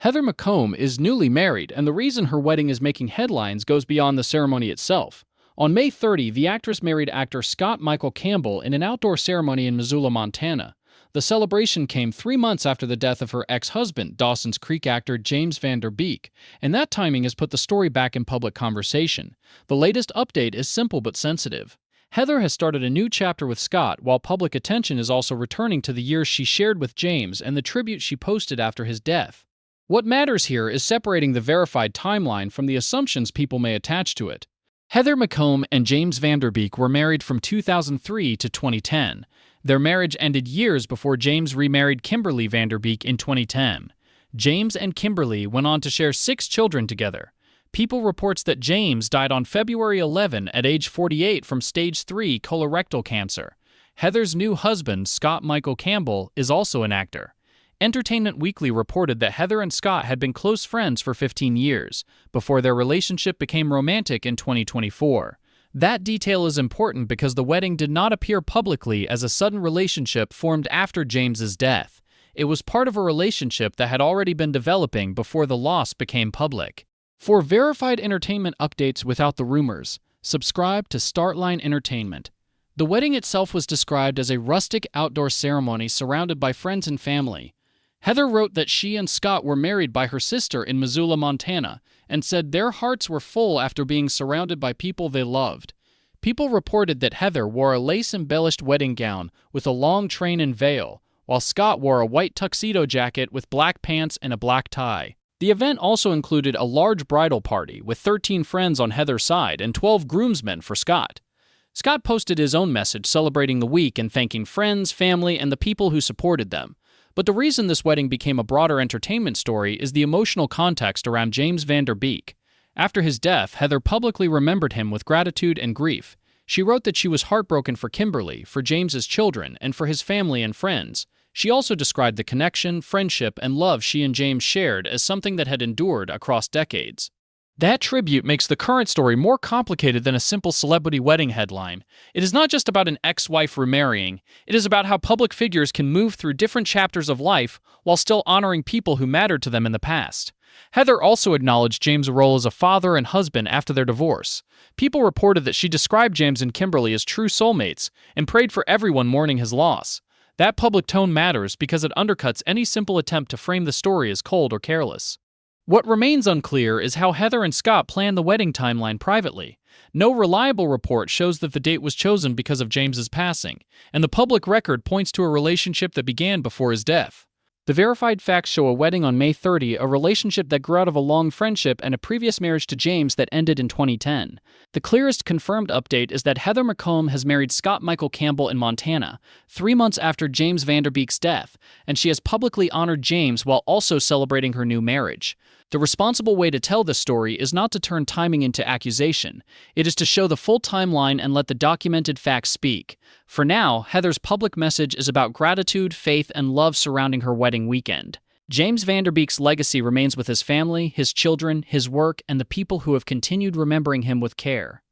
Heather McComb is newly married, and the reason her wedding is making headlines goes beyond the ceremony itself. On May 30, the actress married actor Scott Michael Campbell in an outdoor ceremony in Missoula, Montana. The celebration came 3 months after the death of her ex-husband, Dawson's Creek actor James Van Der Beek, and that timing has put the story back in public conversation. The latest update is simple but sensitive. Heather has started a new chapter with Scott, while public attention is also returning to the years she shared with James and the tribute she posted after his death. What matters here is separating the verified timeline from the assumptions people may attach to it. Heather McComb and James Van Der Beek were married from 2003 to 2010. Their marriage ended years before James remarried Kimberly Van Der Beek in 2010. James and Kimberly went on to share 6 children together. People reports that James died on February 11 at age 48 from stage 3 colorectal cancer. Heather's new husband, Scott Michael Campbell, is also an actor. Entertainment Weekly reported that Heather and Scott had been close friends for 15 years, before their relationship became romantic in 2024. That detail is important because the wedding did not appear publicly as a sudden relationship formed after James's death. It was part of a relationship that had already been developing before the loss became public. For verified entertainment updates without the rumors, subscribe to Startline Entertainment. The wedding itself was described as a rustic outdoor ceremony surrounded by friends and family. Heather wrote that she and Scott were married by her sister in Missoula, Montana, and said their hearts were full after being surrounded by people they loved. People reported that Heather wore a lace-embellished wedding gown with a long train and veil, while Scott wore a white tuxedo jacket with black pants and a black tie. The event also included a large bridal party with 13 friends on Heather's side and 12 groomsmen for Scott. Scott posted his own message celebrating the week and thanking friends, family, and the people who supported them. But the reason this wedding became a broader entertainment story is the emotional context around James Van Der Beek. After his death, Heather publicly remembered him with gratitude and grief. She wrote that she was heartbroken for Kimberly, for James's children, and for his family and friends. She also described the connection, friendship, and love she and James shared as something that had endured across decades. That tribute makes the current story more complicated than a simple celebrity wedding headline. It is not just about an ex-wife remarrying. It is about how public figures can move through different chapters of life while still honoring people who mattered to them in the past. Heather also acknowledged James' role as a father and husband after their divorce. People reported that she described James and Kimberly as true soulmates and prayed for everyone mourning his loss. That public tone matters because it undercuts any simple attempt to frame the story as cold or careless. What remains unclear is how Heather and Scott planned the wedding timeline privately. No reliable report shows that the date was chosen because of James's passing, and the public record points to a relationship that began before his death. The verified facts show a wedding on May 30, a relationship that grew out of a long friendship and a previous marriage to James that ended in 2010. The clearest confirmed update is that Heather McComb has married Scott Michael Campbell in Montana, 3 months after James Van Der Beek's death, and she has publicly honored James while also celebrating her new marriage. The responsible way to tell this story is not to turn timing into accusation. It is to show the full timeline and let the documented facts speak. For now, Heather's public message is about gratitude, faith, and love surrounding her wedding weekend. James Van Der Beek's legacy remains with his family, his children, his work, and the people who have continued remembering him with care.